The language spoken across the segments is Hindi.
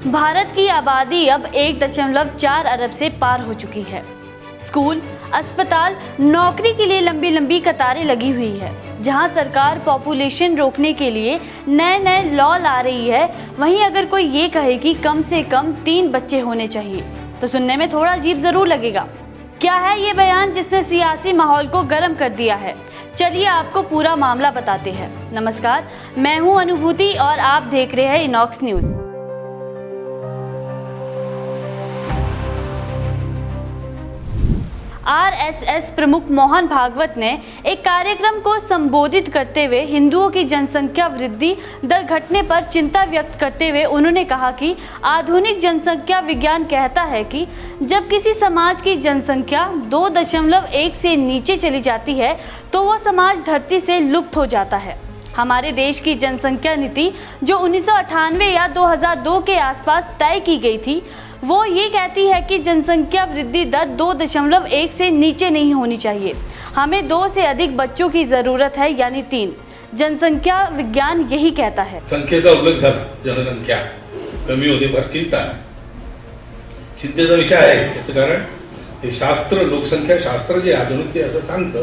भारत की आबादी अब 1.4 अरब से पार हो चुकी है। स्कूल, अस्पताल, नौकरी के लिए लंबी लंबी कतारें लगी हुई है। जहां सरकार पॉपुलेशन रोकने के लिए नए नए लॉ ला रही है, वहीं अगर कोई ये कहे कि कम से कम 3 बच्चे होने चाहिए तो सुनने में थोड़ा अजीब जरूर लगेगा। क्या है ये बयान जिसने सियासी माहौल को गर्म कर दिया है? चलिए आपको पूरा मामला बताते हैं। नमस्कार, मैं हूं अनुभूति और आप देख रहे हैं इनॉक्स न्यूज। आरएसएस प्रमुख मोहन भागवत ने एक कार्यक्रम को संबोधित करते हुए हिंदुओं की जनसंख्या वृद्धि दर घटने पर चिंता व्यक्त करते हुए उन्होंने कहा कि आधुनिक जनसंख्या विज्ञान कहता है कि जब किसी समाज की जनसंख्या 2.1 से नीचे चली जाती है तो वह समाज धरती से लुप्त हो जाता है। हमारे देश की जनसंख्या नीति जो 1998 या 2002 के आसपास तय की गई थी, वो ये कहती है कि जनसंख्या वृद्धि दर 2.1 से नीचे नहीं होनी चाहिए। हमें 2 से अधिक बच्चों की जरूरत है, यानी 3। जनसंख्या विज्ञान यही कहता है। संख्येचा उल्लेख झाला, जनसंख्या कमी होते फार चिंता आहे। चिंतेचा विषय आहे याचं कारण हे शास्त्र, लोकसंख्या शास्त्र जे आधुनिक ते असं सांगतं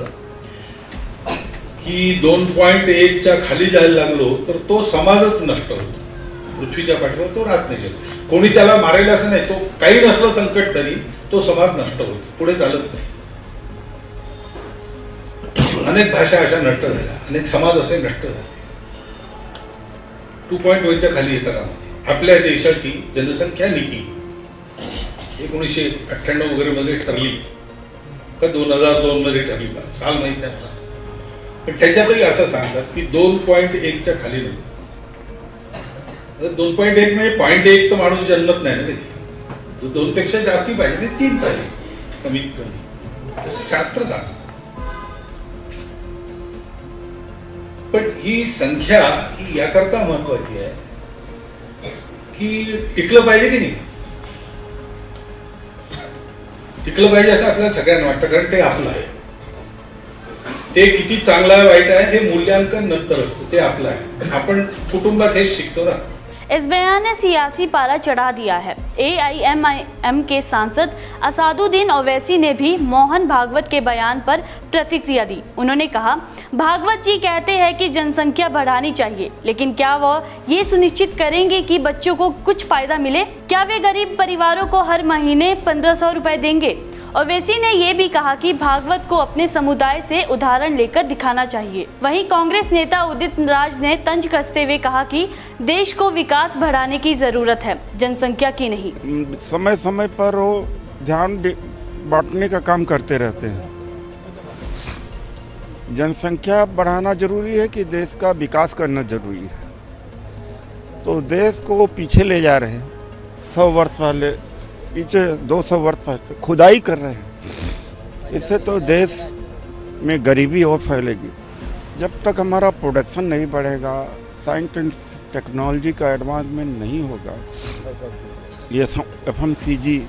की 2.1 च्या खाली जायला लागलो तर तो समाजच नष्ट होतो, पृथ्वीच्या पाठीवर तो राहत नाही। कोणी त्याला मारेल असं नाही, तो काही नसलं संकट तरी तो समाज नष्ट होतो, पुढे चालत नाही। अनेक भाषा अशा नष्ट झाल्या, अनेक समाज असे नष्ट झाले। 2.1 च्या खाली येतात। आपल्या देशाची जनसंख्या नीती 1998 वगैरे मध्ये ठरली का 2002 मध्ये ठरली का साल माहित नाही मला, पण त्याच्यातही असं सांगतात की 2.1 च्या खाली नको। 2.1 म्हणजे 0.1 तर माणूस जन्मत नाही ना कधी, 2 पेक्षा जास्ती पाहिजे, 3 पाहिजे कमीत कमी, तसं शास्त्र सांगतं। पण ही संख्या ही याकरता महत्वाची आहे की टिकलं पाहिजे की नाही, टिकलं पाहिजे असं आपल्याला सगळ्यांना वाटतं, कारण ते आपलं आहे। ते किती चांगलं आहे वाईट आहे हे मूल्यांकन नंतर असतं, ते आपलं आहे। आपण कुटुंबात हेच शिकतो ना। इस बयान ने सियासी पारा चढ़ा दिया है। AIMIM के सांसद असादुद्दीन ओवैसी ने भी मोहन भागवत के बयान पर प्रतिक्रिया दी। उन्होंने कहा, भागवत जी कहते हैं कि जनसंख्या बढ़ानी चाहिए, लेकिन क्या वह ये सुनिश्चित करेंगे कि बच्चों को कुछ फायदा मिले? क्या वे गरीब परिवारों को हर महीने 1500 रुपए देंगे? ओवैसी ने ये भी कहा कि भागवत को अपने समुदाय से उदाहरण लेकर दिखाना चाहिए। वहीं कांग्रेस नेता उदित राज ने तंज कसते हुए कहा कि देश को विकास बढ़ाने की जरूरत है, जनसंख्या की नहीं। समय समय पर वो ध्यान बांटने का काम करते रहते हैं। जनसंख्या बढ़ाना जरूरी है कि देश का विकास करना जरूरी है, तो देश को पीछे ले जा रहे हैं। 100 वर्ष पहले पीछे 200 वर्ष पहले खुदाई कर रहे हैं। इससे तो देश में गरीबी और फैलेगी। जब तक हमारा प्रोडक्शन नहीं बढ़ेगा, साइंस एंड टेक्नोलॉजी का एडवांसमेंट नहीं होगा, ये FMCG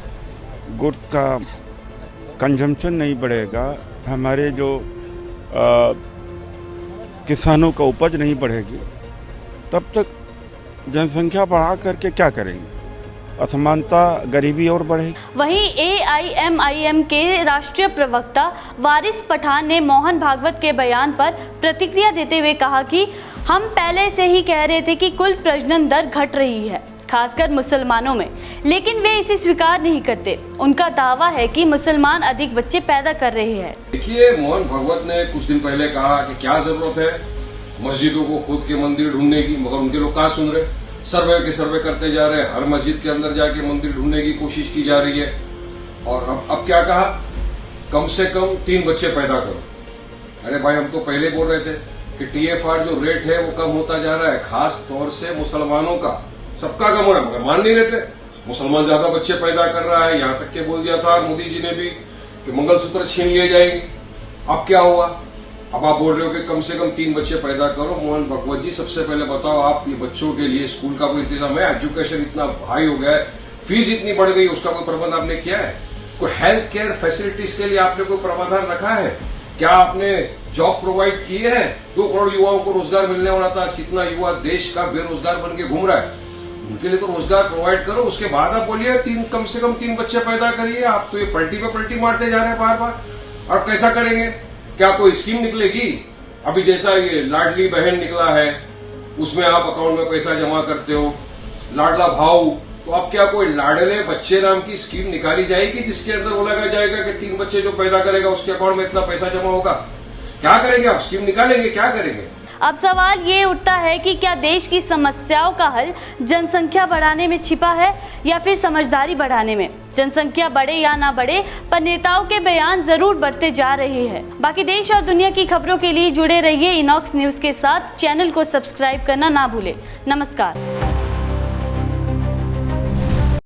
गुड्स का कंजम्पशन नहीं बढ़ेगा, हमारे जो किसानों का उपज नहीं बढ़ेगी, तब तक जनसंख्या बढ़ा करके क्या करेंगे? असमानता, गरीबी और बढ़ेगी। वहीं AIMIM के राष्ट्रीय प्रवक्ता वारिस पठान ने मोहन भागवत के बयान पर प्रतिक्रिया देते हुए कहा कि हम पहले से ही कह रहे थे कि कुल प्रजनन दर घट रही है, खासकर मुसलमानों में, लेकिन वे इसे स्वीकार नहीं करते। उनका दावा है कि मुसलमान अधिक बच्चे पैदा कर रहे हैं। देखिए, मोहन भागवत ने कुछ दिन पहले कहा कि क्या जरूरत है मस्जिदों को खुद के मंदिर ढूंढने की, मगर उनके लोग कहाँ सुन रहे। सर्वे के सर्वे करते जा रहे हैं, हर मस्जिद के अंदर जाके मंदिर ढूंढने की कोशिश की जा रही है। और अब क्या कहा, कम से कम 3 बच्चे पैदा करो। अरे भाई, हम तो पहले बोल रहे थे कि TFR जो रेट है वो कम होता जा रहा है, खास तौर से मुसलमानों का। सबका कम हो रहा है, मगर मान नहीं रहते। मुसलमान ज्यादा बच्चे पैदा कर रहा है, यहां तक के बोल दिया था मोदी जी ने भी कि मंगलसूत्र छीन लिए जाएंगे। अब क्या हुआ? अब आप बोल रहे हो कि कम से कम 3 बच्चे पैदा करो। मोहन भागवत जी, सबसे पहले बताओ, आप ये बच्चों के लिए स्कूल का कोई इंतजाम है? एजुकेशन इतना हाई हो गया है, फीस इतनी बढ़ गई, उसका कोई प्रबंध आपने किया है? कोई हेल्थ केयर फैसिलिटीज के लिए आपने कोई प्रावधान रखा है? क्या आपने जॉब प्रोवाइड किए हैं? 2 करोड़ युवाओं को रोजगार मिलने वाला था, आज कितना युवा देश का बेरोजगार बन के घूम रहा है। उनके लिए तो रोजगार प्रोवाइड करो, उसके बाद आप बोलिए कम से कम 3 बच्चे पैदा करिए। आप तो ये पलटी पे पलटी मारते जा रहे हैं बार बार। और कैसा करेंगे? क्या कोई स्कीम निकलेगी? अभी जैसा ये लाडली बहन निकला है, उसमें आप अकाउंट में पैसा जमा करते हो, लाडला भाऊ, तो अब क्या कोई लाडले बच्चे नाम की स्कीम निकाली जाएगी जिसके अंदर बोला जाएगा कि 3 बच्चे जो पैदा करेगा उसके अकाउंट में इतना पैसा जमा होगा? क्या करेंगे आप? स्कीम निकालेंगे, क्या करेंगे? अब सवाल ये उठता है कि क्या देश की समस्याओं का हल जनसंख्या बढ़ाने में छिपा है या फिर समझदारी बढ़ाने में? जनसंख्या बढ़े या ना बढ़े, पर नेताओं के बयान जरूर बढ़ते जा रहे हैं। बाकी देश और दुनिया की खबरों के लिए जुड़े रहिए इनॉक्स न्यूज के साथ। चैनल को सब्सक्राइब करना ना भूले। नमस्कार।